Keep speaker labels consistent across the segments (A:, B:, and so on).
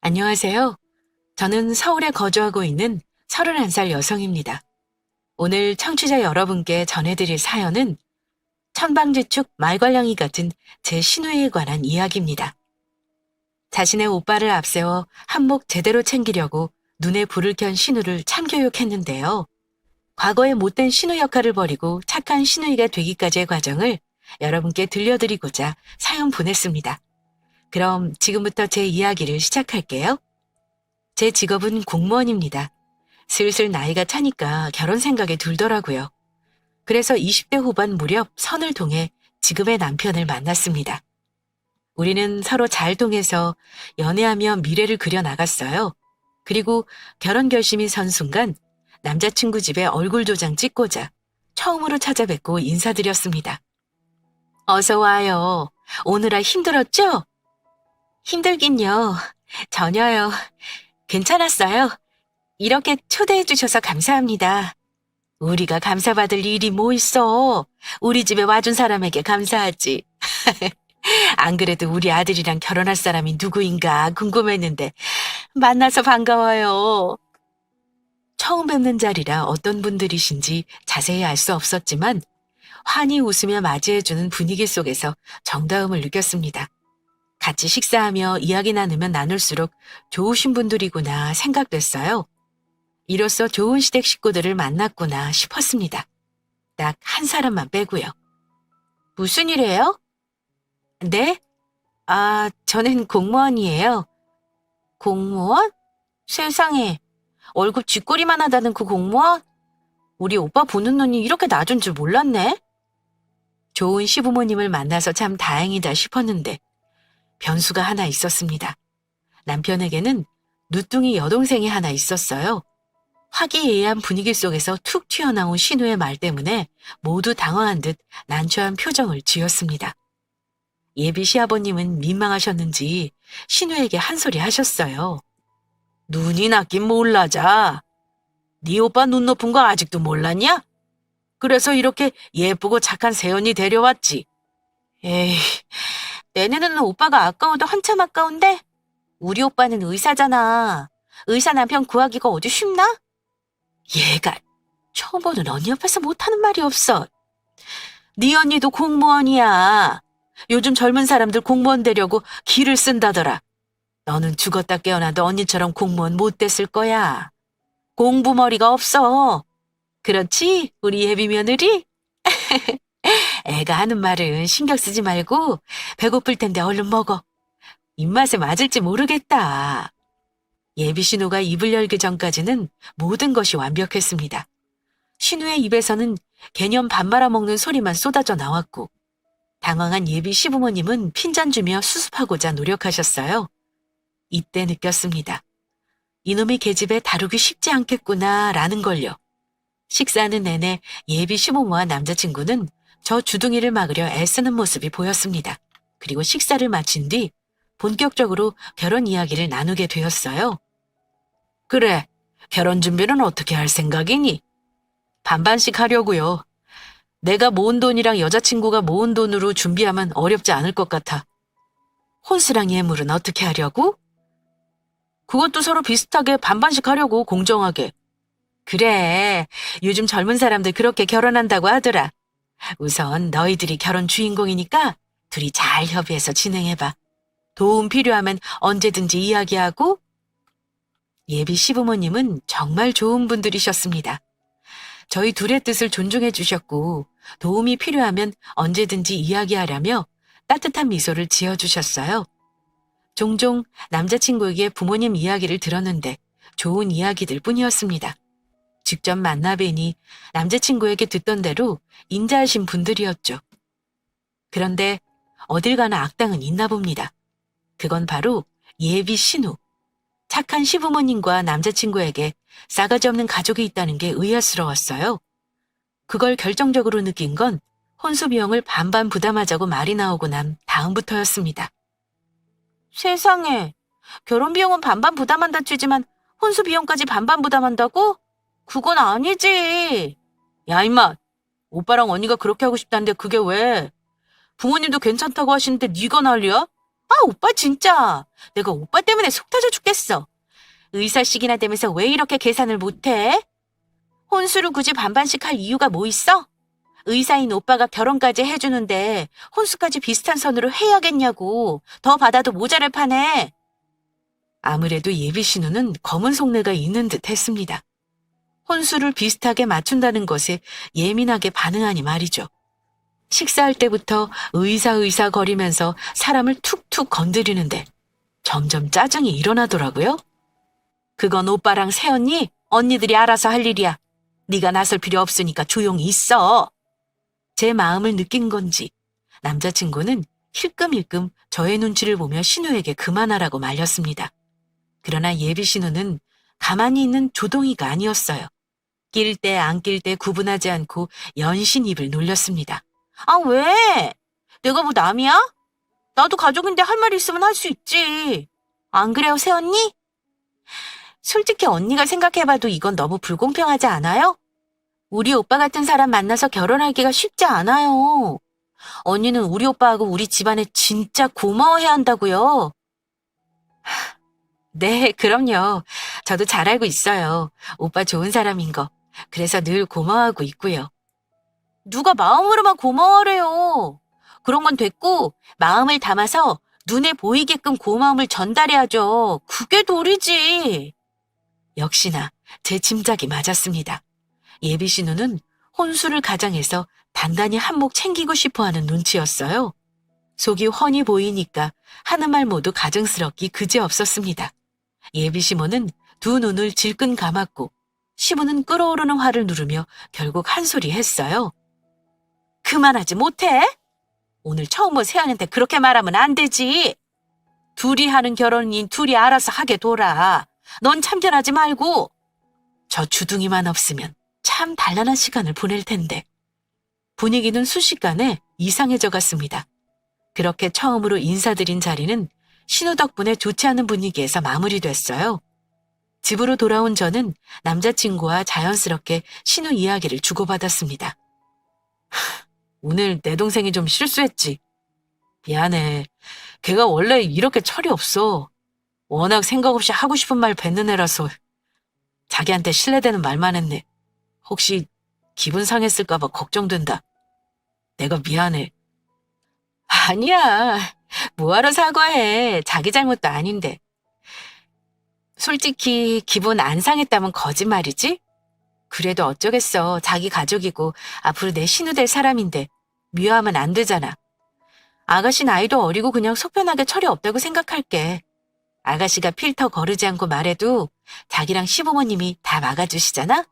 A: 안녕하세요. 저는 서울에 거주하고 있는 31살 여성입니다. 오늘 청취자 여러분께 전해드릴 사연은 천방지축 말괄량이 같은 제 신우에 관한 이야기입니다. 자신의 오빠를 앞세워 한몫 제대로 챙기려고 눈에 불을 켠 신우를 참교육했는데요. 과거의 못된 신우 역할을 버리고 착한 신우이가 되기까지의 과정을 여러분께 들려드리고자 사연 보냈습니다. 그럼 지금부터 제 이야기를 시작할게요. 제 직업은 공무원입니다. 슬슬 나이가 차니까 결혼 생각이 들더라고요. 그래서 20대 후반 무렵 선을 통해 지금의 남편을 만났습니다. 우리는 서로 잘 통해서 연애하며 미래를 그려 나갔어요. 그리고 결혼 결심이 선 순간 남자친구 집에 얼굴 도장 찍고자 처음으로 찾아뵙고 인사드렸습니다. 어서 와요. 오느라 힘들었죠? 힘들긴요. 전혀요. 괜찮았어요. 이렇게 초대해 주셔서 감사합니다. 우리가 감사받을 일이 뭐 있어. 우리 집에 와준 사람에게 감사하지. 안 그래도 우리 아들이랑 결혼할 사람이 누구인가 궁금했는데 만나서 반가워요. 처음 뵙는 자리라 어떤 분들이신지 자세히 알 수 없었지만 환히 웃으며 맞이해주는 분위기 속에서 정다움을 느꼈습니다. 같이 식사하며 이야기 나누면 나눌수록 좋으신 분들이구나 생각됐어요. 이로써 좋은 시댁 식구들을 만났구나 싶었습니다. 딱 한 사람만 빼고요. 무슨 일이에요? 네? 저는 공무원이에요. 공무원? 세상에, 월급 쥐꼬리만 하다는 그 공무원? 우리 오빠 보는 눈이 이렇게 낮은 줄 몰랐네. 좋은 시부모님을 만나서 참 다행이다 싶었는데 변수가 하나 있었습니다. 남편에게는 누뚱이 여동생이 하나 있었어요. 화기애애한 분위기 속에서 툭 튀어나온 신우의 말 때문에 모두 당황한 듯 난처한 표정을 지었습니다. 예비 시아버님은 민망하셨는지 신우에게 한 소리 하셨어요. 눈이 낮긴 몰라자. 네 오빠 눈 높은 거 아직도 몰랐냐? 그래서 이렇게 예쁘고 착한 새언니 데려왔지. 에이, 내 눈에는 오빠가 아까워도 한참 아까운데? 우리 오빠는 의사잖아. 의사 남편 구하기가 어디 쉽나? 얘가 처음 보는 언니 옆에서 못하는 말이 없어. 네 언니도 공무원이야. 요즘 젊은 사람들 공무원 되려고 기를 쓴다더라. 너는 죽었다 깨어나도 언니처럼 공무원 못 됐을 거야. 공부머리가 없어. 그렇지, 우리 예비 며느리? 애가 하는 말은 신경 쓰지 말고 배고플 텐데 얼른 먹어. 입맛에 맞을지 모르겠다. 예비 신우가 입을 열기 전까지는 모든 것이 완벽했습니다. 신우의 입에서는 개념 밥 말아먹는 소리만 쏟아져 나왔고 당황한 예비 시부모님은 핀잔 주며 수습하고자 노력하셨어요. 이때 느꼈습니다. 이놈의 계집애 다루기 쉽지 않겠구나 라는 걸요. 식사하는 내내 예비 시부모와 남자친구는 저 주둥이를 막으려 애쓰는 모습이 보였습니다. 그리고 식사를 마친 뒤 본격적으로 결혼 이야기를 나누게 되었어요. 그래, 결혼 준비는 어떻게 할 생각이니? 반반씩 하려고요. 내가 모은 돈이랑 여자친구가 모은 돈으로 준비하면 어렵지 않을 것 같아. 혼수랑 예물은 어떻게 하려고? 그것도 서로 비슷하게 반반씩 하려고, 공정하게. 그래, 요즘 젊은 사람들 그렇게 결혼한다고 하더라. 우선 너희들이 결혼 주인공이니까 둘이 잘 협의해서 진행해봐. 도움 필요하면 언제든지 이야기하고. 예비 시부모님은 정말 좋은 분들이셨습니다. 저희 둘의 뜻을 존중해 주셨고 도움이 필요하면 언제든지 이야기하라며 따뜻한 미소를 지어주셨어요. 종종 남자친구에게 부모님 이야기를 들었는데 좋은 이야기들 뿐이었습니다. 직접 만나 뵈니 남자친구에게 듣던 대로 인자하신 분들이었죠. 그런데 어딜 가나 악당은 있나 봅니다. 그건 바로 예비 신우. 착한 시부모님과 남자친구에게 싸가지 없는 가족이 있다는 게 의아스러웠어요. 그걸 결정적으로 느낀 건 혼수 비용을 반반 부담하자고 말이 나오고 난 다음부터였습니다. 세상에, 결혼 비용은 반반 부담한다 치지만 혼수 비용까지 반반 부담한다고? 그건 아니지. 야, 임마. 오빠랑 언니가 그렇게 하고 싶다는데 그게 왜? 부모님도 괜찮다고 하시는데 네가 난리야? 아, 오빠 진짜. 내가 오빠 때문에 속 터져 죽겠어. 의사식이나 되면서 왜 이렇게 계산을 못해? 혼수를 굳이 반반씩 할 이유가 뭐 있어? 의사인 오빠가 결혼까지 해주는데 혼수까지 비슷한 선으로 해야겠냐고. 더 받아도 모자랄 판에. 아무래도 예비 신우는 검은 속내가 있는 듯 했습니다. 혼수를 비슷하게 맞춘다는 것에 예민하게 반응하니 말이죠. 식사할 때부터 의사 거리면서 사람을 툭툭 건드리는데 점점 짜증이 일어나더라고요. 그건 오빠랑 새언니, 언니들이 알아서 할 일이야. 네가 나설 필요 없으니까 조용히 있어. 제 마음을 느낀 건지 남자친구는 힐끔힐끔 저의 눈치를 보며 신우에게 그만하라고 말렸습니다. 그러나 예비 신우는 가만히 있는 조동이가 아니었어요. 낄 때 안 낄 때 구분하지 않고 연신 입을 놀렸습니다. 아, 왜? 내가 뭐 남이야? 나도 가족인데 할 말 있으면 할 수 있지. 안 그래요, 새언니? 솔직히 언니가 생각해봐도 이건 너무 불공평하지 않아요? 우리 오빠 같은 사람 만나서 결혼하기가 쉽지 않아요. 언니는 우리 오빠하고 우리 집안에 진짜 고마워해야 한다고요. 네, 그럼요. 저도 잘 알고 있어요. 오빠 좋은 사람인 거. 그래서 늘 고마워하고 있고요. 누가 마음으로만 고마워래요. 그런 건 됐고 마음을 담아서 눈에 보이게끔 고마움을 전달해야죠. 그게 도리지. 역시나 제 짐작이 맞았습니다. 예비 신우는 혼수를 가장해서 단단히 한몫 챙기고 싶어하는 눈치였어요. 속이 훤히 보이니까 하는 말 모두 가증스럽기 그지없었습니다. 예비 시모는 두 눈을 질끈 감았고 시부는 끓어오르는 화를 누르며 결국 한 소리 했어요. 그만하지 못해? 오늘 처음 본 새언니한테 그렇게 말하면 안 되지. 둘이 하는 결혼인 둘이 알아서 하게 둬라. 넌 참견하지 말고. 저 주둥이만 없으면 참 단란한 시간을 보낼 텐데. 분위기는 순식간에 이상해져 갔습니다. 그렇게 처음으로 인사드린 자리는 신우 덕분에 좋지 않은 분위기에서 마무리됐어요. 집으로 돌아온 저는 남자친구와 자연스럽게 신우 이야기를 주고받았습니다. 오늘 내 동생이 좀 실수했지. 미안해. 걔가 원래 이렇게 철이 없어. 워낙 생각 없이 하고 싶은 말 뱉는 애라서 자기한테 신뢰되는 말만 했네. 혹시 기분 상했을까 봐 걱정된다. 내가 미안해. 아니야. 뭐하러 사과해. 자기 잘못도 아닌데. 솔직히 기분 안 상했다면 거짓말이지? 그래도 어쩌겠어. 자기 가족이고 앞으로 내 신우 될 사람인데 미워하면 안 되잖아. 아가씨 나이도 어리고 그냥 속편하게 철이 없다고 생각할게. 아가씨가 필터 거르지 않고 말해도 자기랑 시부모님이 다 막아주시잖아?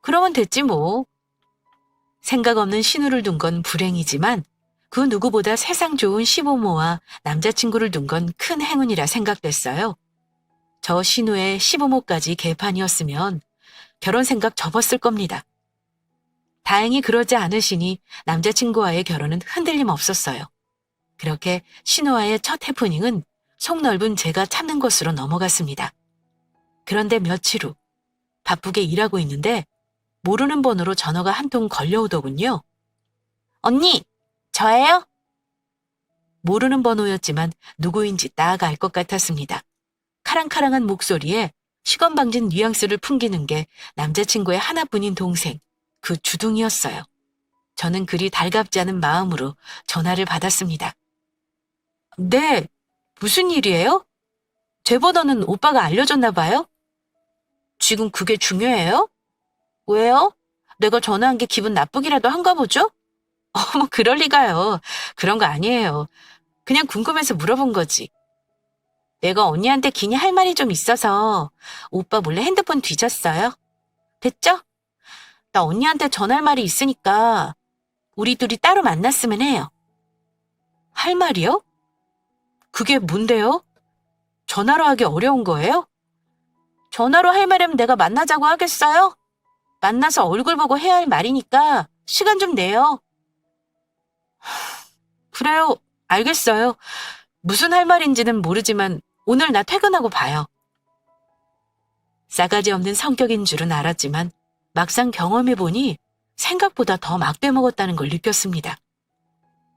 A: 그러면 됐지 뭐. 생각 없는 신우를 둔 건 불행이지만 그 누구보다 세상 좋은 시부모와 남자친구를 둔 건 큰 행운이라 생각됐어요. 저 신우의 시부모까지 개판이었으면 결혼 생각 접었을 겁니다. 다행히 그러지 않으시니 남자친구와의 결혼은 흔들림 없었어요. 그렇게 신우와의 첫 해프닝은 속 넓은 제가 참는 것으로 넘어갔습니다. 그런데 며칠 후 바쁘게 일하고 있는데 모르는 번호로 전화가 한 통 걸려오더군요. 언니, 저예요? 모르는 번호였지만 누구인지 딱 알 것 같았습니다. 카랑카랑한 목소리에 시건방진 뉘앙스를 풍기는 게 남자친구의 하나뿐인 동생, 그 주둥이였어요. 저는 그리 달갑지 않은 마음으로 전화를 받았습니다. 네, 무슨 일이에요? 제 번호는 오빠가 알려줬나 봐요? 지금 그게 중요해요? 왜요? 내가 전화한 게 기분 나쁘기라도 한가 보죠? 어머, 그럴 리가요. 그런 거 아니에요. 그냥 궁금해서 물어본 거지. 내가 언니한테 괜히 할 말이 좀 있어서 오빠 몰래 핸드폰 뒤졌어요. 됐죠? 나 언니한테 전할 말이 있으니까 우리 둘이 따로 만났으면 해요. 할 말이요? 그게 뭔데요? 전화로 하기 어려운 거예요? 전화로 할 말이면 내가 만나자고 하겠어요? 만나서 얼굴 보고 해야 할 말이니까 시간 좀 내요. 그래요. 알겠어요. 무슨 할 말인지는 모르지만 오늘 나 퇴근하고 봐요. 싸가지 없는 성격인 줄은 알았지만 막상 경험해보니 생각보다 더 막대 먹었다는 걸 느꼈습니다.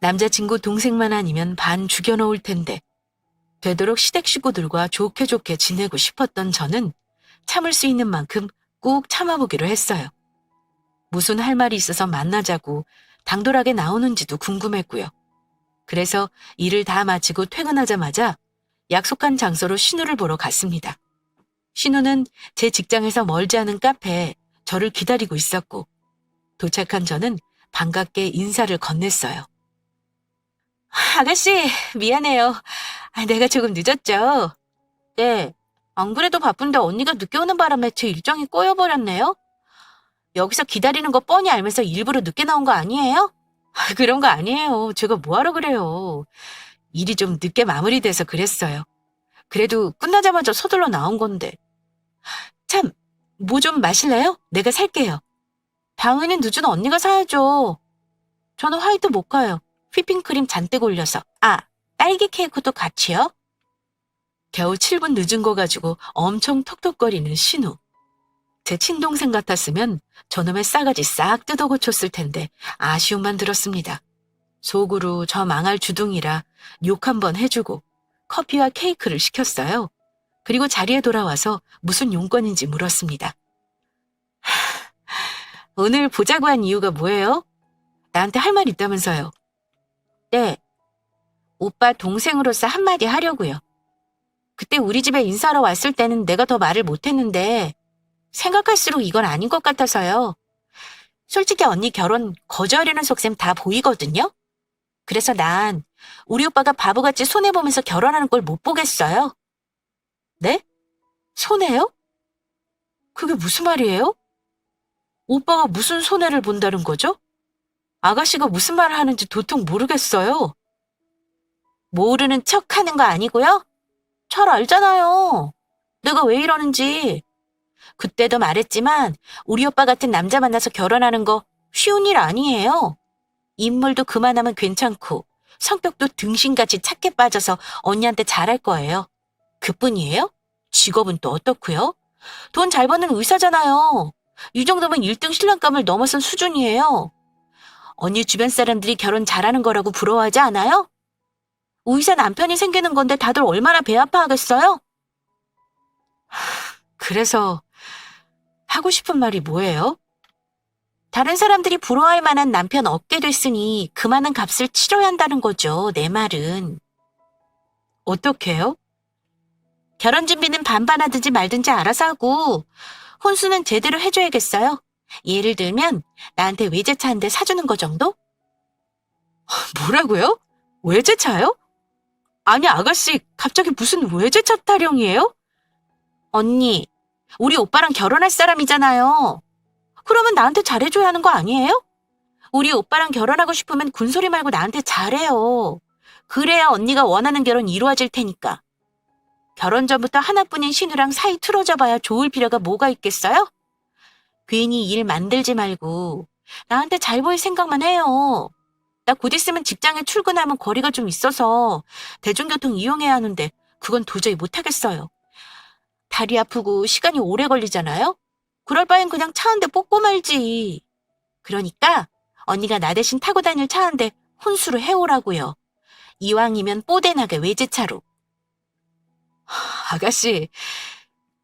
A: 남자친구 동생만 아니면 반 죽여놓을 텐데 되도록 시댁 식구들과 좋게 좋게 지내고 싶었던 저는 참을 수 있는 만큼 꾹 참아보기로 했어요. 무슨 할 말이 있어서 만나자고 당돌하게 나오는지도 궁금했고요. 그래서 일을 다 마치고 퇴근하자마자 약속한 장소로 신우를 보러 갔습니다. 신우는 제 직장에서 멀지 않은 카페에 저를 기다리고 있었고, 도착한 저는 반갑게 인사를 건넸어요. 아가씨, 미안해요. 내가 조금 늦었죠? 네, 안 그래도 바쁜데 언니가 늦게 오는 바람에 제 일정이 꼬여버렸네요. 여기서 기다리는 거 뻔히 알면서 일부러 늦게 나온 거 아니에요? 그런 거 아니에요. 제가 뭐하러 그래요. 일이 좀 늦게 마무리돼서 그랬어요. 그래도 끝나자마자 서둘러 나온 건데. 참, 뭐 좀 마실래요? 내가 살게요. 당연히 늦은 언니가 사야죠. 저는 화이트 모카요. 휘핑크림 잔뜩 올려서. 딸기 케이크도 같이요? 겨우 7분 늦은 거 가지고 엄청 톡톡거리는 신우. 제 친동생 같았으면 저놈의 싸가지 싹 뜯어 고쳤을 텐데 아쉬움만 들었습니다. 속으로 저 망할 주둥이라 욕 한번 해주고 커피와 케이크를 시켰어요. 그리고 자리에 돌아와서 무슨 용건인지 물었습니다. 오늘 보자고 한 이유가 뭐예요? 나한테 할 말 있다면서요. 네, 오빠 동생으로서 한마디 하려고요. 그때 우리 집에 인사하러 왔을 때는 내가 더 말을 못했는데 생각할수록 이건 아닌 것 같아서요. 솔직히 언니 결혼 거절하려는 속셈 다 보이거든요? 그래서 난 우리 오빠가 바보같이 손해보면서 결혼하는 걸 못 보겠어요. 네? 손해요? 그게 무슨 말이에요? 오빠가 무슨 손해를 본다는 거죠? 아가씨가 무슨 말을 하는지 도통 모르겠어요. 모르는 척 하는 거 아니고요? 잘 알잖아요. 내가 왜 이러는지. 그때도 말했지만 우리 오빠 같은 남자 만나서 결혼하는 거 쉬운 일 아니에요. 인물도 그만하면 괜찮고 성격도 등신같이 착해 빠져서 언니한테 잘할 거예요. 그뿐이에요? 직업은 또 어떻고요? 돈 잘 버는 의사잖아요. 이 정도면 1등 신랑감을 넘어선 수준이에요. 언니 주변 사람들이 결혼 잘하는 거라고 부러워하지 않아요? 의사 남편이 생기는 건데 다들 얼마나 배 아파하겠어요? 그래서 하고 싶은 말이 뭐예요? 다른 사람들이 부러워할 만한 남편 얻게 됐으니 그 많은 값을 치러야 한다는 거죠, 내 말은. 어떻게요? 결혼 준비는 반반 하든지 말든지 알아서 하고 혼수는 제대로 해줘야겠어요. 예를 들면 나한테 외제차 한 대 사주는 거 정도? 뭐라고요? 외제차요? 아니 아가씨 갑자기 무슨 외제차 타령이에요? 언니, 우리 오빠랑 결혼할 사람이잖아요. 그러면 나한테 잘해줘야 하는 거 아니에요? 우리 오빠랑 결혼하고 싶으면 군소리 말고 나한테 잘해요. 그래야 언니가 원하는 결혼 이루어질 테니까. 결혼 전부터 하나뿐인 신우랑 사이 틀어져 봐야 좋을 필요가 뭐가 있겠어요? 괜히 일 만들지 말고 나한테 잘 보일 생각만 해요. 나 곧 있으면 직장에 출근하면 거리가 좀 있어서 대중교통 이용해야 하는데 그건 도저히 못하겠어요. 다리 아프고 시간이 오래 걸리잖아요? 그럴 바엔 그냥 차 한 대 뽑고 말지. 그러니까 언니가 나 대신 타고 다닐 차 한 대 혼수로 해오라고요. 이왕이면 뽀대나게 외제차로. 아가씨,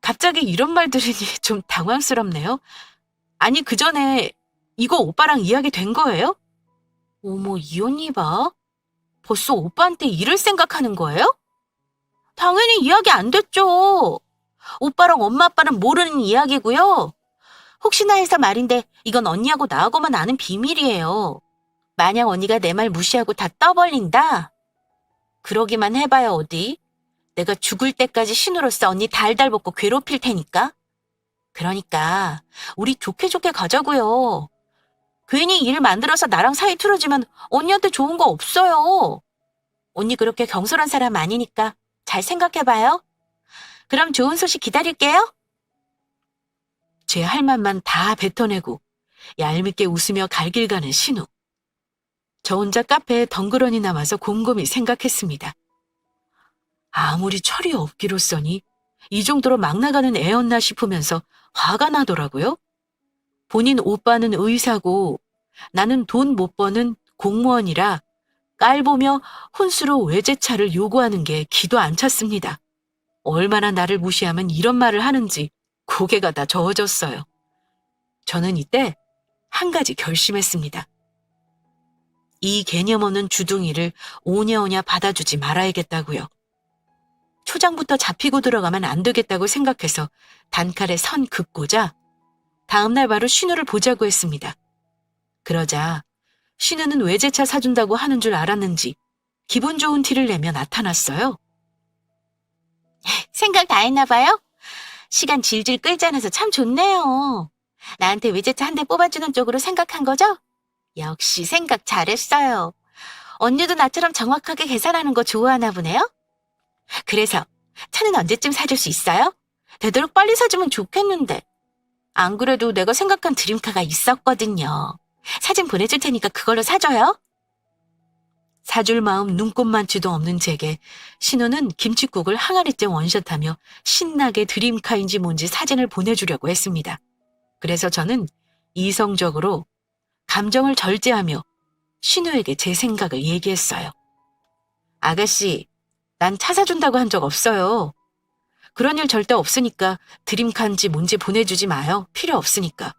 A: 갑자기 이런 말 들으니 좀 당황스럽네요. 아니 그 전에 이거 오빠랑 이야기 된 거예요? 어머 이 언니 봐. 벌써 오빠한테 이럴 생각하는 거예요? 당연히 이야기 안 됐죠. 오빠랑 엄마 아빠는 모르는 이야기고요. 혹시나 해서 말인데 이건 언니하고 나하고만 아는 비밀이에요. 만약 언니가 내 말 무시하고 다 떠벌린다? 그러기만 해봐요 어디. 내가 죽을 때까지 신우로서 언니 달달 볶고 괴롭힐 테니까. 그러니까 우리 좋게 좋게 가자고요. 괜히 일 만들어서 나랑 사이 틀어지면 언니한테 좋은 거 없어요. 언니 그렇게 경솔한 사람 아니니까 잘 생각해봐요. 그럼 좋은 소식 기다릴게요. 제 할 말만 다 뱉어내고 얄밉게 웃으며 갈 길 가는 신우. 저 혼자 카페에 덩그러니 남아서 곰곰이 생각했습니다. 아무리 철이 없기로써니 이 정도로 막 나가는 애였나 싶으면서 화가 나더라고요. 본인 오빠는 의사고 나는 돈 못 버는 공무원이라 깔보며 혼수로 외제차를 요구하는 게 기도 안 찼습니다. 얼마나 나를 무시하면 이런 말을 하는지 고개가 다 저어졌어요. 저는 이때 한 가지 결심했습니다. 이 개념 없는 주둥이를 오냐오냐 받아주지 말아야겠다고요. 초장부터 잡히고 들어가면 안 되겠다고 생각해서 단칼에 선 긋고자 다음날 바로 신우를 보자고 했습니다. 그러자 신우는 외제차 사준다고 하는 줄 알았는지 기분 좋은 티를 내며 나타났어요. 생각 다 했나 봐요? 시간 질질 끌자면서 참 좋네요. 나한테 외제차 한 대 뽑아주는 쪽으로 생각한 거죠? 역시 생각 잘했어요. 언니도 나처럼 정확하게 계산하는 거 좋아하나 보네요? 그래서 차는 언제쯤 사줄 수 있어요? 되도록 빨리 사주면 좋겠는데. 안 그래도 내가 생각한 드림카가 있었거든요. 사진 보내줄 테니까 그걸로 사줘요. 사줄 마음 눈꼽만치도 없는 제게 신우는 김칫국을 항아리째 원샷하며 신나게 드림카인지 뭔지 사진을 보내주려고 했습니다. 그래서 저는 이성적으로 감정을 절제하며 신우에게 제 생각을 얘기했어요. 아가씨, 난 차 사준다고 한 적 없어요. 그런 일 절대 없으니까 드림카인지 뭔지 보내주지 마요. 필요 없으니까.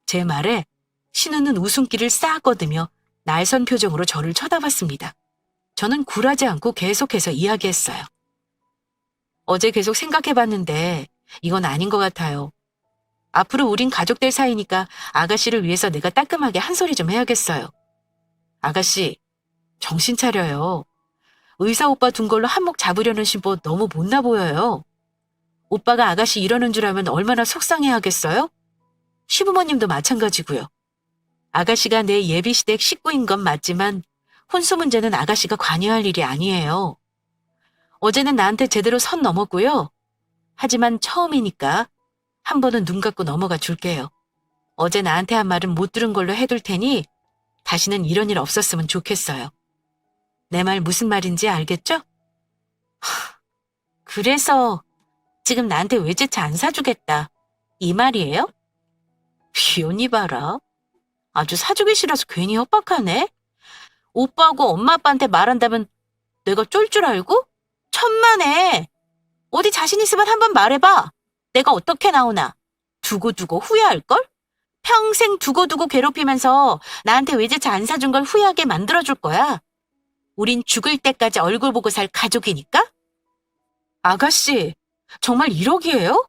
A: 제 말에 신우는 웃음기를 싹 걷으며 날선 표정으로 저를 쳐다봤습니다. 저는 굴하지 않고 계속해서 이야기했어요. 어제 계속 생각해봤는데 이건 아닌 것 같아요. 앞으로 우린 가족들 사이니까 아가씨를 위해서 내가 따끔하게 한 소리 좀 해야겠어요. 아가씨, 정신 차려요. 의사 오빠 둔 걸로 한몫 잡으려는 심보 너무 못나 보여요. 오빠가 아가씨 이러는 줄 알면 얼마나 속상해 하겠어요? 시부모님도 마찬가지고요. 아가씨가 내 예비시댁 식구인 건 맞지만 혼수 문제는 아가씨가 관여할 일이 아니에요. 어제는 나한테 제대로 선 넘었고요. 하지만 처음이니까 한 번은 눈 감고 넘어가 줄게요. 어제 나한테 한 말은 못 들은 걸로 해둘 테니 다시는 이런 일 없었으면 좋겠어요. 내 말 무슨 말인지 알겠죠? 그래서 지금 나한테 외제차 안 사주겠다. 이 말이에요? 비혼이 봐라. 아주 사주기 싫어서 괜히 협박하네. 오빠하고 엄마 아빠한테 말한다면 내가 쫄 줄 알고? 천만에. 어디 자신 있으면 한번 말해봐. 내가 어떻게 나오나. 두고두고 후회할걸? 평생 두고두고 괴롭히면서 나한테 외제차 안 사준 걸 후회하게 만들어줄 거야. 우린 죽을 때까지 얼굴 보고 살 가족이니까? 아가씨, 정말 1억이에요?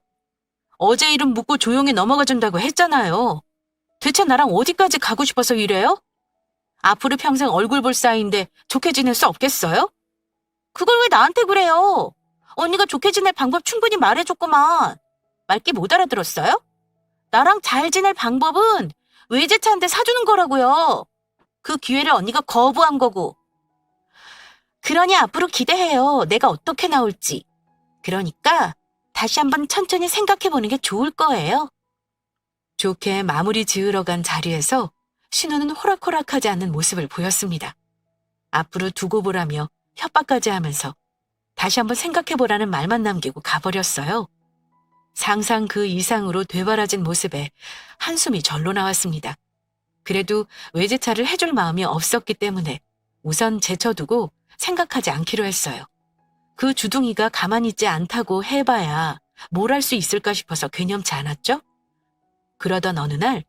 A: 어제 일은 묻고 조용히 넘어가 준다고 했잖아요. 대체 나랑 어디까지 가고 싶어서 이래요? 앞으로 평생 얼굴 볼 사이인데 좋게 지낼 수 없겠어요? 그걸 왜 나한테 그래요? 언니가 좋게 지낼 방법 충분히 말해줬구만. 말귀 못 알아들었어요? 나랑 잘 지낼 방법은 외제차 한 대 사주는 거라고요. 그 기회를 언니가 거부한 거고. 그러니 앞으로 기대해요. 내가 어떻게 나올지. 그러니까 다시 한번 천천히 생각해보는 게 좋을 거예요. 좋게 마무리 지으러 간 자리에서 신우는 호락호락하지 않는 모습을 보였습니다. 앞으로 두고 보라며 협박까지 하면서 다시 한번 생각해보라는 말만 남기고 가버렸어요. 상상 그 이상으로 되바라진 모습에 한숨이 절로 나왔습니다. 그래도 외제차를 해줄 마음이 없었기 때문에 우선 제쳐두고 생각하지 않기로 했어요. 그 주둥이가 가만히 있지 않다고 해봐야 뭘 할 수 있을까 싶어서 괴념치 않았죠? 그러던 어느 날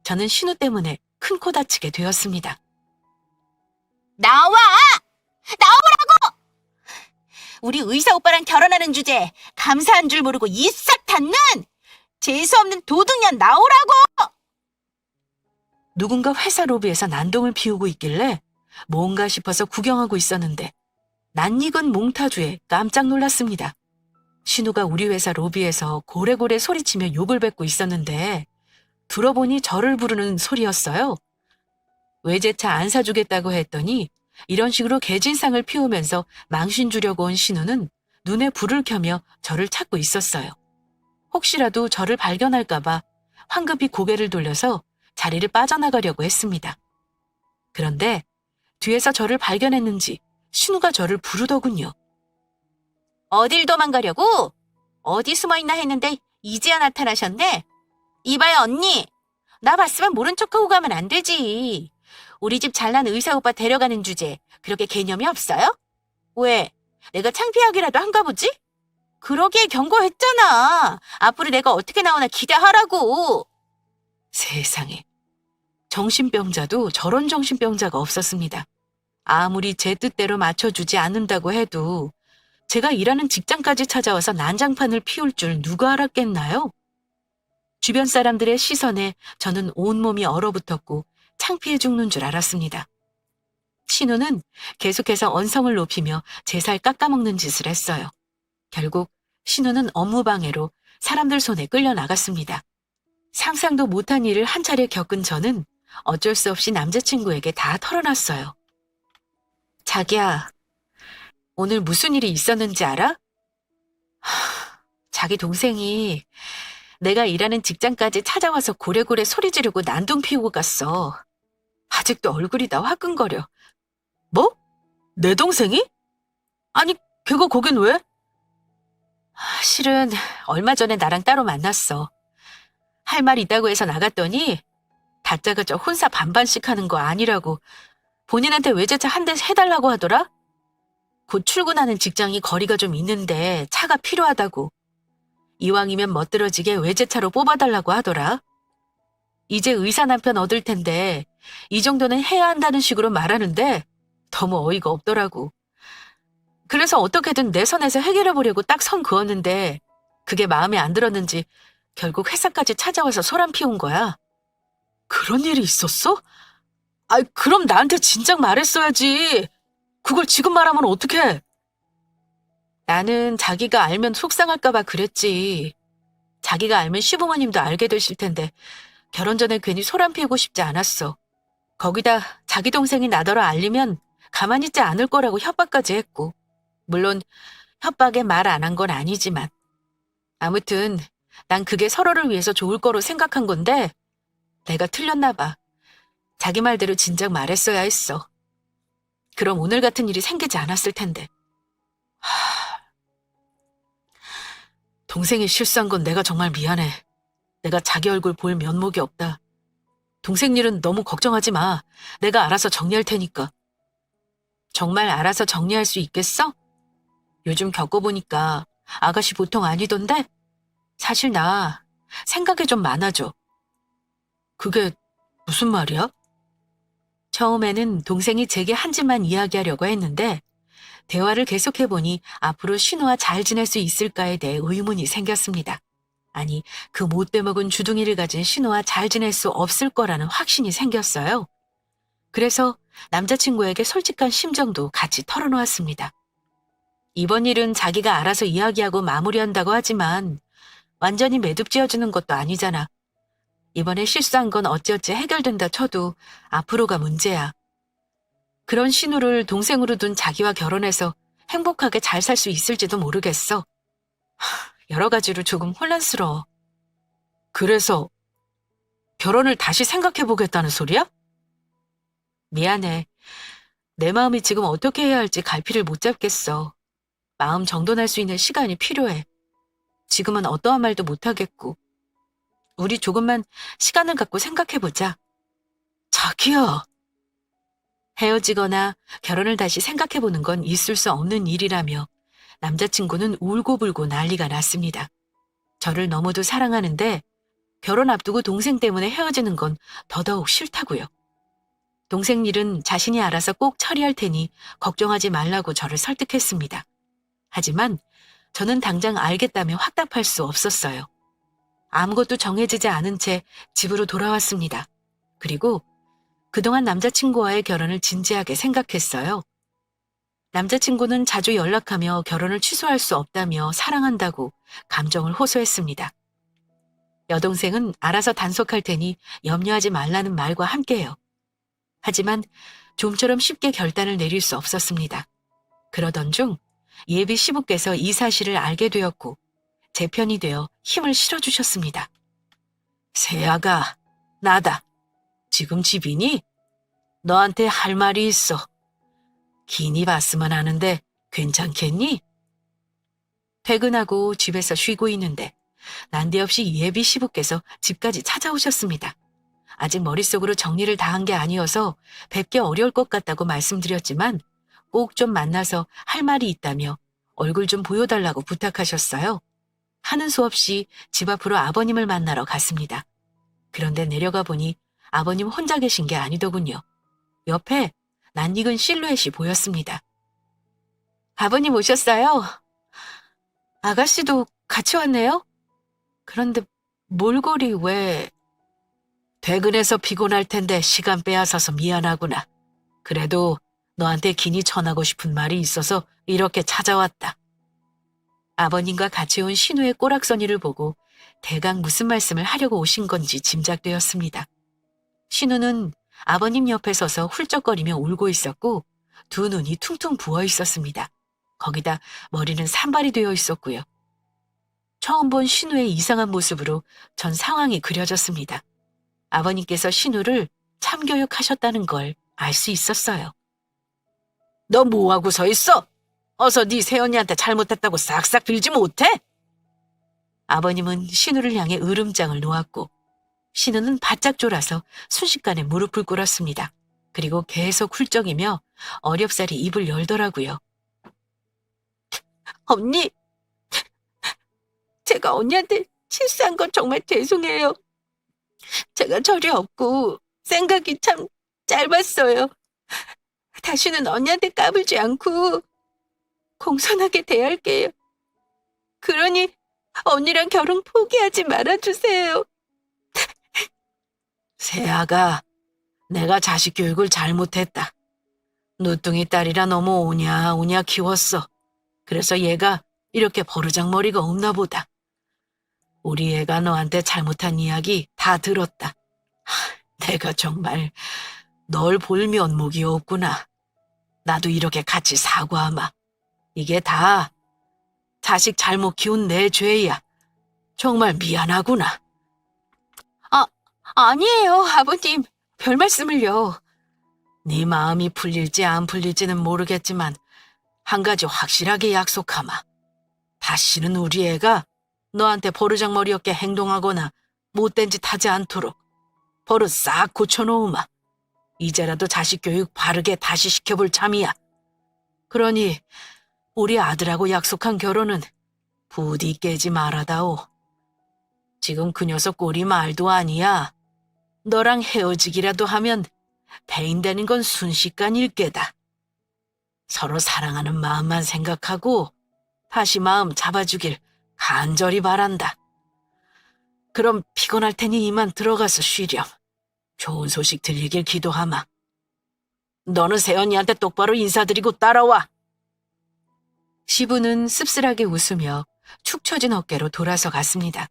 A: 저는 신우 때문에 큰 코 다치게 되었습니다. 나와! 나오라고! 우리 의사 오빠랑 결혼하는 주제에 감사한 줄 모르고 이싹 닿는 재수없는 도둑년 나오라고! 누군가 회사 로비에서 난동을 피우고 있길래 뭔가 싶어서 구경하고 있었는데 낯익은 몽타주에 깜짝 놀랐습니다. 신우가 우리 회사 로비에서 고래고래 소리치며 욕을 뱉고 있었는데 들어보니 저를 부르는 소리였어요. 외제차 안 사주겠다고 했더니 이런 식으로 개진상을 피우면서 망신 주려고 온 신우는 눈에 불을 켜며 저를 찾고 있었어요. 혹시라도 저를 발견할까봐 황급히 고개를 돌려서 자리를 빠져나가려고 했습니다. 그런데 뒤에서 저를 발견했는지 신우가 저를 부르더군요. 어딜 도망가려고? 어디 숨어있나 했는데 이제야 나타나셨네. 이봐요 언니. 나 봤으면 모른 척하고 가면 안 되지. 우리 집 잘난 의사 오빠 데려가는 주제에 그렇게 개념이 없어요? 왜? 내가 창피하기라도 한가 보지? 그러기에 경고했잖아. 앞으로 내가 어떻게 나오나 기대하라고. 세상에. 정신병자도 저런 정신병자가 없었습니다. 아무리 제 뜻대로 맞춰주지 않는다고 해도 제가 일하는 직장까지 찾아와서 난장판을 피울 줄 누가 알았겠나요? 주변 사람들의 시선에 저는 온몸이 얼어붙었고 창피해 죽는 줄 알았습니다. 신우는 계속해서 언성을 높이며 제 살 깎아먹는 짓을 했어요. 결국 신우는 업무방해로 사람들 손에 끌려 나갔습니다. 상상도 못한 일을 한 차례 겪은 저는 어쩔 수 없이 남자친구에게 다 털어놨어요. 자기야, 오늘 무슨 일이 있었는지 알아? 자기 동생이 내가 일하는 직장까지 찾아와서 고래고래 소리 지르고 난동 피우고 갔어. 아직도 얼굴이 다 화끈거려. 뭐? 내 동생이? 아니, 걔가 거긴 왜? 실은 얼마 전에 나랑 따로 만났어. 할 말 있다고 해서 나갔더니 다짜가 저 혼사 반반씩 하는 거 아니라고 본인한테 외제차 한 대 해달라고 하더라? 곧 출근하는 직장이 거리가 좀 있는데 차가 필요하다고. 이왕이면 멋들어지게 외제차로 뽑아달라고 하더라. 이제 의사 남편 얻을 텐데 이 정도는 해야 한다는 식으로 말하는데 너무 어이가 없더라고. 그래서 어떻게든 내 선에서 해결해 보려고 딱 선 그었는데 그게 마음에 안 들었는지 결국 회사까지 찾아와서 소란 피운 거야. 그런 일이 있었어? 아이, 그럼 나한테 진작 말했어야지. 그걸 지금 말하면 어떡해? 나는 자기가 알면 속상할까봐 그랬지. 자기가 알면 시부모님도 알게 되실 텐데 결혼 전에 괜히 소란 피우고 싶지 않았어. 거기다 자기 동생이 나더러 알리면 가만히 있지 않을 거라고 협박까지 했고. 물론 협박에 말 안 한 건 아니지만. 아무튼 난 그게 서로를 위해서 좋을 거로 생각한 건데 내가 틀렸나 봐. 자기 말대로 진작 말했어야 했어. 그럼 오늘 같은 일이 생기지 않았을 텐데. 동생이 실수한 건 내가 정말 미안해. 내가 자기 얼굴 볼 면목이 없다. 동생 일은 너무 걱정하지 마. 내가 알아서 정리할 테니까. 정말 알아서 정리할 수 있겠어? 요즘 겪어보니까 아가씨 보통 아니던데? 사실 나 생각이 좀 많아져. 그게 무슨 말이야? 처음에는 동생이 제게 한 짓만 이야기하려고 했는데 대화를 계속해보니 앞으로 신우와 잘 지낼 수 있을까에 대해 의문이 생겼습니다. 아니, 그 못돼먹은 주둥이를 가진 신우와 잘 지낼 수 없을 거라는 확신이 생겼어요. 그래서 남자친구에게 솔직한 심정도 같이 털어놓았습니다. 이번 일은 자기가 알아서 이야기하고 마무리한다고 하지만 완전히 매듭 지어주는 것도 아니잖아. 이번에 실수한 건 어찌어찌 해결된다 쳐도 앞으로가 문제야. 그런 신우를 동생으로 둔 자기와 결혼해서 행복하게 잘 살 수 있을지도 모르겠어. 여러 가지로 조금 혼란스러워. 그래서 결혼을 다시 생각해보겠다는 소리야? 미안해. 내 마음이 지금 어떻게 해야 할지 갈피를 못 잡겠어. 마음 정돈할 수 있는 시간이 필요해. 지금은 어떠한 말도 못하겠고. 우리 조금만 시간을 갖고 생각해보자. 자기야. 헤어지거나 결혼을 다시 생각해보는 건 있을 수 없는 일이라며 남자친구는 울고불고 난리가 났습니다. 저를 너무도 사랑하는데 결혼 앞두고 동생 때문에 헤어지는 건 더더욱 싫다고요. 동생 일은 자신이 알아서 꼭 처리할 테니 걱정하지 말라고 저를 설득했습니다. 하지만 저는 당장 알겠다며 확답할 수 없었어요. 아무것도 정해지지 않은 채 집으로 돌아왔습니다. 그리고 그동안 남자친구와의 결혼을 진지하게 생각했어요. 남자친구는 자주 연락하며 결혼을 취소할 수 없다며 사랑한다고 감정을 호소했습니다. 여동생은 알아서 단속할 테니 염려하지 말라는 말과 함께요. 하지만 좀처럼 쉽게 결단을 내릴 수 없었습니다. 그러던 중 예비 시부께서 이 사실을 알게 되었고 제 편이 되어 힘을 실어주셨습니다. 세아가, 나다. 지금 집이니? 너한테 할 말이 있어. 기니 봤으면 하는데 괜찮겠니? 퇴근하고 집에서 쉬고 있는데 난데없이 예비 시부께서 집까지 찾아오셨습니다. 아직 머릿속으로 정리를 다 한 게 아니어서 뵙기 어려울 것 같다고 말씀드렸지만 꼭 좀 만나서 할 말이 있다며 얼굴 좀 보여달라고 부탁하셨어요. 하는 수 없이 집 앞으로 아버님을 만나러 갔습니다. 그런데 내려가 보니 아버님 혼자 계신 게 아니더군요. 옆에 낯익은 실루엣이 보였습니다. 아버님 오셨어요? 아가씨도 같이 왔네요? 그런데 몰골이 왜... 퇴근해서 피곤할 텐데 시간 빼앗아서 미안하구나. 그래도 너한테 긴히 전하고 싶은 말이 있어서 이렇게 찾아왔다. 아버님과 같이 온 신우의 꼬락서니를 보고 대강 무슨 말씀을 하려고 오신 건지 짐작되었습니다. 신우는 아버님 옆에 서서 훌쩍거리며 울고 있었고 두 눈이 퉁퉁 부어 있었습니다. 거기다 머리는 산발이 되어 있었고요. 처음 본 신우의 이상한 모습으로 전 상황이 그려졌습니다. 아버님께서 신우를 참교육하셨다는 걸 알 수 있었어요. 너 뭐하고 서 있어? 어서 네 새언니한테 잘못했다고 싹싹 빌지 못해? 아버님은 신우를 향해 으름장을 놓았고 신우는 바짝 졸아서 순식간에 무릎을 꿇었습니다. 그리고 계속 훌쩍이며 어렵사리 입을 열더라고요. 언니, 제가 언니한테 실수한 건 정말 죄송해요. 제가 철이 없고 생각이 참 짧았어요. 다시는 언니한테 까불지 않고 공손하게 대할게요. 그러니 언니랑 결혼 포기하지 말아주세요. 세아가, 내가 자식 교육을 잘못했다. 누뚱이 딸이라 너무 오냐오냐 키웠어. 그래서 얘가 이렇게 버르장머리가 없나 보다. 우리 애가 너한테 잘못한 이야기 다 들었다. 내가 정말 널 볼 면목이 없구나. 나도 이렇게 같이 사과하마. 이게 다 자식 잘못 키운 내 죄야. 정말 미안하구나. 아니에요, 아버님. 별 말씀을요. 네 마음이 풀릴지 안 풀릴지는 모르겠지만 한 가지 확실하게 약속하마. 다시는 우리 애가 너한테 버르장머리 없게 행동하거나 못된 짓 하지 않도록 버릇 싹 고쳐놓으마. 이제라도 자식 교육 바르게 다시 시켜볼 참이야. 그러니 우리 아들하고 약속한 결혼은 부디 깨지 말아다오. 지금 그 녀석 꼴이 말도 아니야. 너랑 헤어지기라도 하면 배인되는 건 순식간일 게다. 서로 사랑하는 마음만 생각하고 다시 마음 잡아주길 간절히 바란다. 그럼 피곤할 테니 이만 들어가서 쉬렴. 좋은 소식 들리길 기도하마. 너는 새언니한테 똑바로 인사드리고 따라와. 시부는 씁쓸하게 웃으며 축 처진 어깨로 돌아서 갔습니다.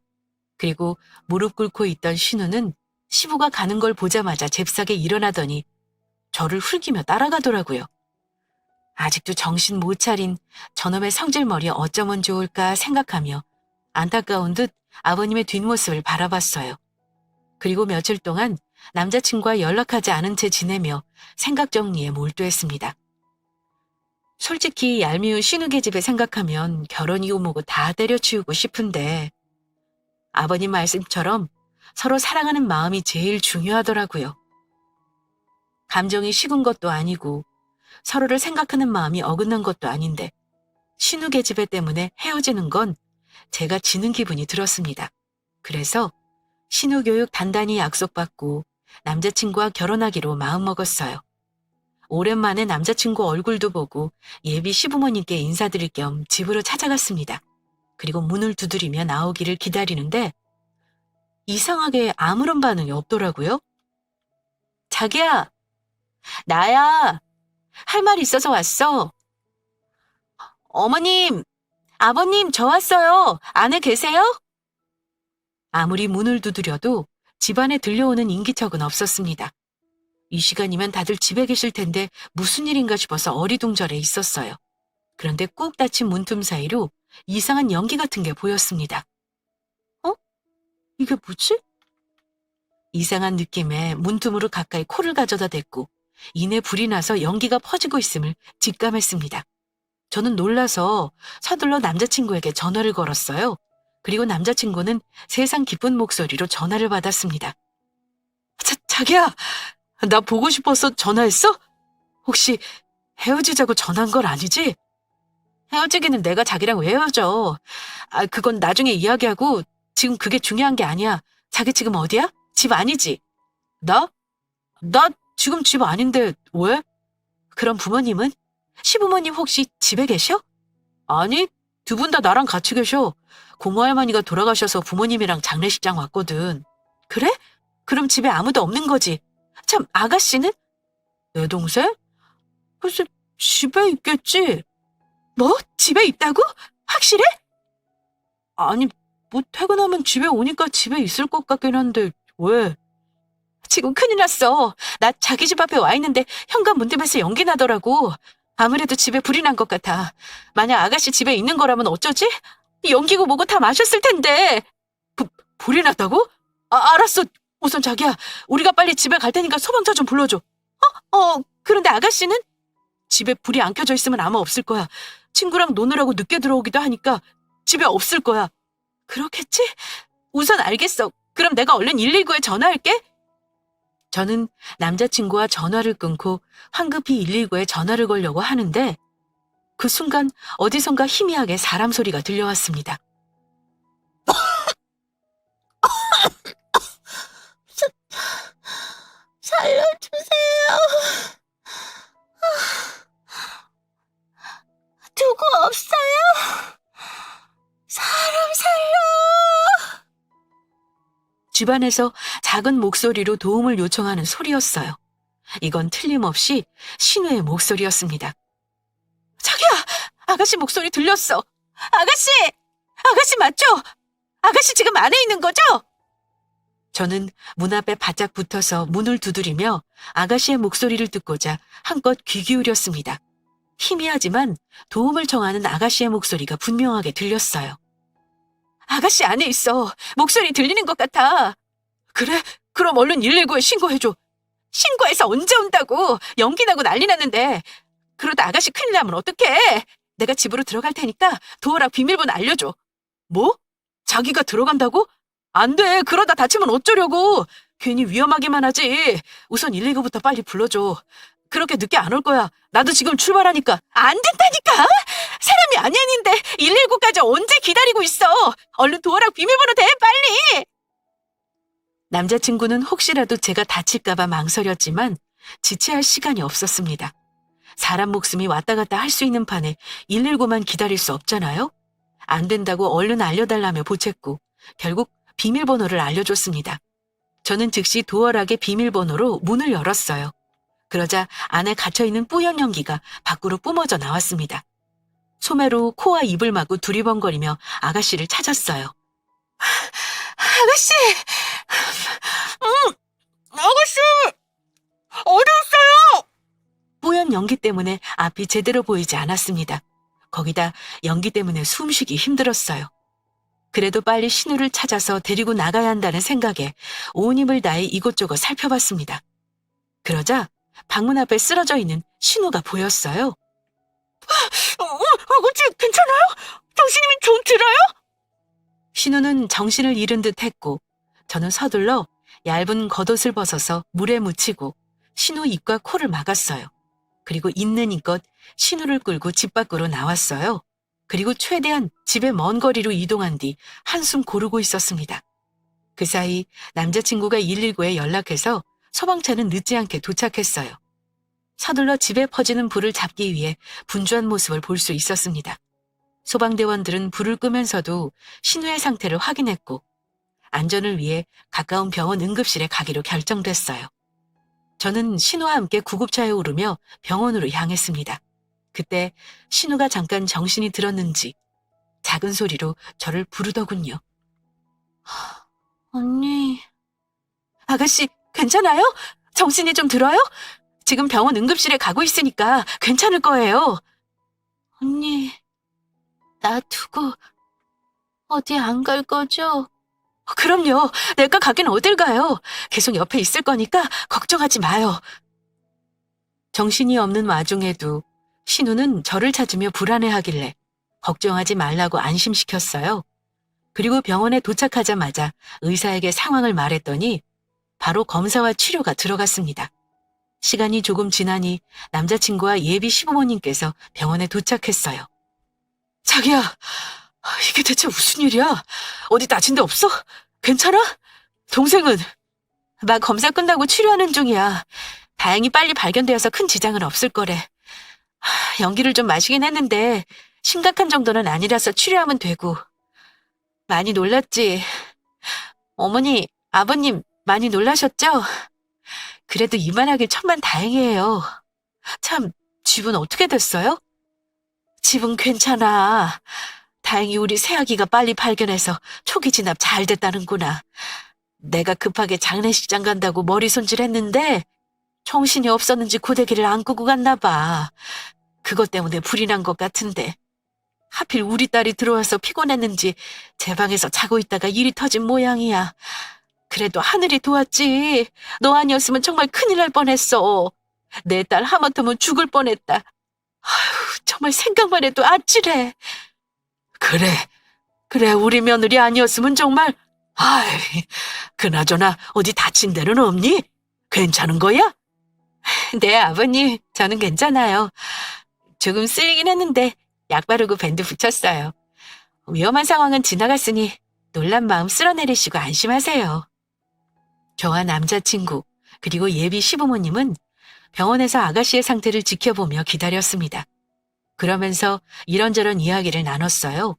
A: 그리고 무릎 꿇고 있던 신우는 시부가 가는 걸 보자마자 잽싸게 일어나더니 저를 훌기며 따라가더라고요. 아직도 정신 못 차린 저놈의 성질머리에 어쩌면 좋을까 생각하며 안타까운 듯 아버님의 뒷모습을 바라봤어요. 그리고 며칠 동안 남자친구와 연락하지 않은 채 지내며 생각 정리에 몰두했습니다. 솔직히 얄미운 신우 계집애 생각하면 결혼 이후 뭐고 다 때려치우고 싶은데 아버님 말씀처럼 서로 사랑하는 마음이 제일 중요하더라고요. 감정이 식은 것도 아니고 서로를 생각하는 마음이 어긋난 것도 아닌데 신우 계집애 때문에 헤어지는 건 제가 지는 기분이 들었습니다. 그래서 신우 교육 단단히 약속받고 남자친구와 결혼하기로 마음먹었어요. 오랜만에 남자친구 얼굴도 보고 예비 시부모님께 인사드릴 겸 집으로 찾아갔습니다. 그리고 문을 두드리며 나오기를 기다리는데 이상하게 아무런 반응이 없더라고요. 자기야, 나야. 할 말 있어서 왔어. 어머님, 아버님 저 왔어요. 안에 계세요? 아무리 문을 두드려도 집안에 들려오는 인기척은 없었습니다. 이 시간이면 다들 집에 계실 텐데 무슨 일인가 싶어서 어리둥절해 있었어요. 그런데 꾹 닫힌 문틈 사이로 이상한 연기 같은 게 보였습니다. 이게 뭐지? 이상한 느낌에 문틈으로 가까이 코를 가져다 댔고 이내 불이 나서 연기가 퍼지고 있음을 직감했습니다. 저는 놀라서 서둘러 남자친구에게 전화를 걸었어요. 그리고 남자친구는 세상 기쁜 목소리로 전화를 받았습니다. 자기야, 나 보고 싶어서 전화했어? 혹시 헤어지자고 전화한 건 아니지? 헤어지기는 내가 자기랑 왜 헤어져? 그건 나중에 이야기하고 지금 그게 중요한 게 아니야. 자기 지금 어디야? 집 아니지? 나? 나 지금 집 아닌데 왜? 그럼 부모님은? 시부모님 혹시 집에 계셔? 아니, 두 분 다 나랑 같이 계셔. 고모 할머니가 돌아가셔서 부모님이랑 장례식장 왔거든. 그래? 그럼 집에 아무도 없는 거지? 참, 아가씨는? 내 동생? 글쎄, 집에 있겠지. 뭐? 집에 있다고? 확실해? 아니, 뭐 퇴근하면 집에 오니까 집에 있을 것 같긴 한데 왜? 지금 큰일 났어. 나 자기 집 앞에 와 있는데 현관 문틈에서 연기 나더라고. 아무래도 집에 불이 난 것 같아. 만약 아가씨 집에 있는 거라면 어쩌지? 연기고 뭐고 다 마셨을 텐데. 불이 났다고? 알았어. 우선 자기야, 우리가 빨리 집에 갈 테니까 소방차 좀 불러줘. 그런데 아가씨는? 집에 불이 안 켜져 있으면 아마 없을 거야. 친구랑 노느라고 늦게 들어오기도 하니까 집에 없을 거야. 그렇겠지? 우선 알겠어. 그럼 내가 얼른 119에 전화할게. 저는 남자친구와 전화를 끊고 황급히 119에 전화를 걸려고 하는데 그 순간 어디선가 희미하게 사람 소리가 들려왔습니다.
B: 살려주세요. 누구 없어요? 사람 살려.
A: 집안에서 작은 목소리로 도움을 요청하는 소리였어요. 이건 틀림없이 신우의 목소리였습니다. 자기야! 아가씨 목소리 들렸어. 아가씨! 아가씨 맞죠? 아가씨 지금 안에 있는 거죠? 저는 문 앞에 바짝 붙어서 문을 두드리며 아가씨의 목소리를 듣고자 한껏 귀 기울였습니다. 희미하지만 도움을 청하는 아가씨의 목소리가 분명하게 들렸어요. 아가씨 안에 있어. 목소리 들리는 것 같아. 그래? 그럼 얼른 119에 신고해줘. 신고해서 언제 온다고? 연기 나고 난리 났는데. 그러다 아가씨 큰일 나면 어떡해? 내가 집으로 들어갈 테니까 도어락 비밀번호 알려줘. 뭐? 자기가 들어간다고? 안 돼. 그러다 다치면 어쩌려고. 괜히 위험하기만 하지. 우선 119부터 빨리 불러줘. 그렇게 늦게 안 올 거야. 나도 지금 출발하니까. 안 된다니까? 사람이 아닌데 119까지 언제 기다리고 있어? 얼른 도어락 비밀번호 대, 빨리! 남자친구는 혹시라도 제가 다칠까봐 망설였지만 지체할 시간이 없었습니다. 사람 목숨이 왔다 갔다 할 수 있는 판에 119만 기다릴 수 없잖아요? 안 된다고 얼른 알려달라며 보챘고 결국 비밀번호를 알려줬습니다. 저는 즉시 도어락의 비밀번호로 문을 열었어요. 그러자 안에 갇혀있는 뿌연 연기가 밖으로 뿜어져 나왔습니다. 소매로 코와 입을 마구 두리번거리며 아가씨를 찾았어요. 아가씨! 아가씨! 어디 있어요? 뿌연 연기 때문에 앞이 제대로 보이지 않았습니다. 거기다 연기 때문에 숨쉬기 힘들었어요. 그래도 빨리 신우를 찾아서 데리고 나가야 한다는 생각에 온 힘을 다해 이곳저곳 살펴봤습니다. 그러자 방문 앞에 쓰러져 있는 신우가 보였어요. 아가씨 괜찮아요? 당신님이 좀 들어요? 신우는 정신을 잃은 듯 했고 저는 서둘러 얇은 겉옷을 벗어서 물에 묻히고 신우 입과 코를 막았어요. 그리고 있는 힘껏 신우를 끌고 집 밖으로 나왔어요. 그리고 최대한 집의 먼 거리로 이동한 뒤 한숨 고르고 있었습니다. 그 사이 남자친구가 119에 연락해서 소방차는 늦지 않게 도착했어요. 서둘러 집에 퍼지는 불을 잡기 위해 분주한 모습을 볼 수 있었습니다. 소방대원들은 불을 끄면서도 신우의 상태를 확인했고 안전을 위해 가까운 병원 응급실에 가기로 결정됐어요. 저는 신우와 함께 구급차에 오르며 병원으로 향했습니다. 그때 신우가 잠깐 정신이 들었는지 작은 소리로 저를 부르더군요. 언니. 아가씨, 괜찮아요? 정신이 좀 들어요? 지금 병원 응급실에 가고 있으니까 괜찮을 거예요. 언니, 나 두고 어디 안 갈 거죠? 그럼요. 내가 가긴 어딜 가요. 계속 옆에 있을 거니까 걱정하지 마요. 정신이 없는 와중에도 신우는 저를 찾으며 불안해하길래 걱정하지 말라고 안심시켰어요. 그리고 병원에 도착하자마자 의사에게 상황을 말했더니 바로 검사와 치료가 들어갔습니다. 시간이 조금 지나니 남자친구와 예비 시부모님께서 병원에 도착했어요. 자기야, 이게 대체 무슨 일이야? 어디 다친 데 없어? 괜찮아? 동생은? 막 검사 끝나고 치료하는 중이야. 다행히 빨리 발견되어서 큰 지장은 없을 거래. 연기를 좀 마시긴 했는데 심각한 정도는 아니라서 치료하면 되고. 많이 놀랐지? 어머니, 아버님 많이 놀라셨죠? 그래도 이만하길 천만 다행이에요. 참, 집은 어떻게 됐어요? 집은 괜찮아. 다행히 우리 새아기가 빨리 발견해서 초기 진압 잘 됐다는구나. 내가 급하게 장례식장 간다고 머리 손질했는데 정신이 없었는지 고데기를 안 끄고 갔나 봐. 그것 때문에 불이 난 것 같은데. 하필 우리 딸이 들어와서 피곤했는지 제 방에서 자고 있다가 일이 터진 모양이야. 그래도 하늘이 도왔지. 너 아니었으면 정말 큰일 날 뻔했어. 내 딸 하마터면 죽을 뻔했다. 아휴, 정말 생각만 해도 아찔해. 그래, 우리 며느리 아니었으면 정말. 아이, 그나저나 어디 다친 데는 없니? 괜찮은 거야? 네, 아버님, 저는 괜찮아요. 조금 쓰리긴 했는데 약 바르고 밴드 붙였어요. 위험한 상황은 지나갔으니 놀란 마음 쓸어내리시고 안심하세요. 저와 남자친구, 그리고 예비 시부모님은 병원에서 아가씨의 상태를 지켜보며 기다렸습니다. 그러면서 이런저런 이야기를 나눴어요.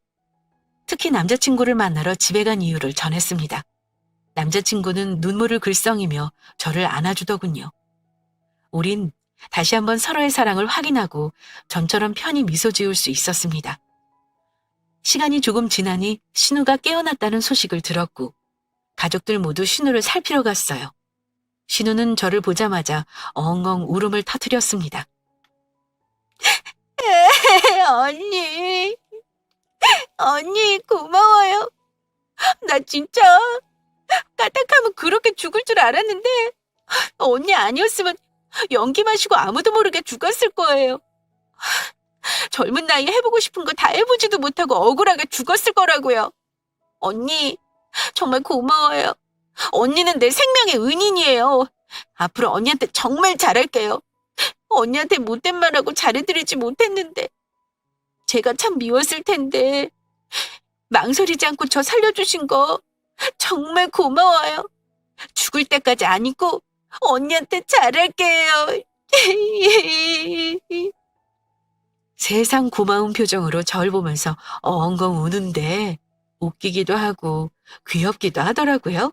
A: 특히 남자친구를 만나러 집에 간 이유를 전했습니다. 남자친구는 눈물을 글썽이며 저를 안아주더군요. 우린 다시 한번 서로의 사랑을 확인하고 전처럼 편히 미소 지을 수 있었습니다. 시간이 조금 지나니 신우가 깨어났다는 소식을 들었고 가족들 모두 신우를 살피러 갔어요. 신우는 저를 보자마자 엉엉 울음을 터뜨렸습니다. 언니 고마워요. 나 진짜 까딱하면 그렇게 죽을 줄 알았는데 언니 아니었으면 연기 마시고 아무도 모르게 죽었을 거예요. 젊은 나이에 해보고 싶은 거 다 해보지도 못하고 억울하게 죽었을 거라고요. 언니, 정말 고마워요. 언니는 내 생명의 은인이에요. 앞으로 언니한테 정말 잘할게요. 언니한테 못된 말하고 잘해드리지 못했는데 제가 참 미웠을 텐데 망설이지 않고 저 살려주신 거 정말 고마워요. 죽을 때까지 안 잊고 언니한테 잘할게요. 세상 고마운 표정으로 절 보면서 엉엉 우는데 웃기기도 하고 귀엽기도 하더라고요.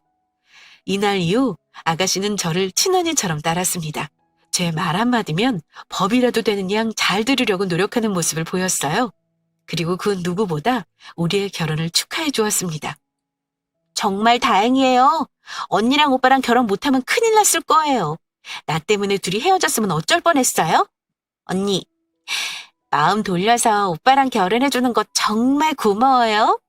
A: 이날 이후 아가씨는 저를 친언니처럼 따랐습니다. 제 말 한마디면 법이라도 되는 양 잘 들으려고 노력하는 모습을 보였어요. 그리고 그 누구보다 우리의 결혼을 축하해 주었습니다. 정말 다행이에요. 언니랑 오빠랑 결혼 못하면 큰일 났을 거예요. 나 때문에 둘이 헤어졌으면 어쩔 뻔했어요? 언니, 마음 돌려서 오빠랑 결혼해주는 거 정말 고마워요.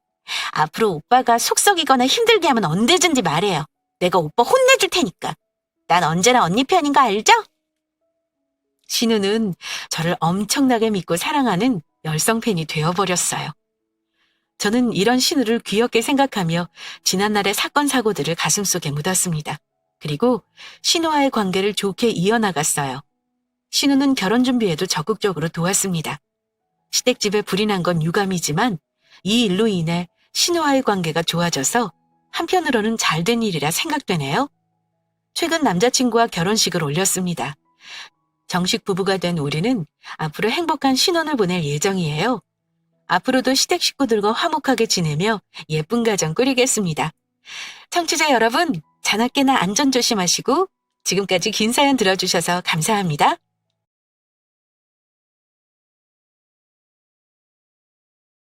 A: 앞으로 오빠가 속 썩이거나 힘들게 하면 언제든지 말해요. 내가 오빠 혼내줄 테니까. 난 언제나 언니 편인 거 알죠? 신우는 저를 엄청나게 믿고 사랑하는 열성팬이 되어버렸어요. 저는 이런 신우를 귀엽게 생각하며 지난날의 사건 사고들을 가슴속에 묻었습니다. 그리고 신우와의 관계를 좋게 이어나갔어요. 신우는 결혼 준비에도 적극적으로 도왔습니다. 시댁집에 불이 난 건 유감이지만 이 일로 인해 신우와의 관계가 좋아져서 한편으로는 잘된 일이라 생각되네요. 최근 남자친구와 결혼식을 올렸습니다. 정식 부부가 된 우리는 앞으로 행복한 신혼을 보낼 예정이에요. 앞으로도 시댁 식구들과 화목하게 지내며 예쁜 가정 꾸리겠습니다. 청취자 여러분, 자나깨나 안전 조심하시고 지금까지 긴 사연 들어주셔서 감사합니다.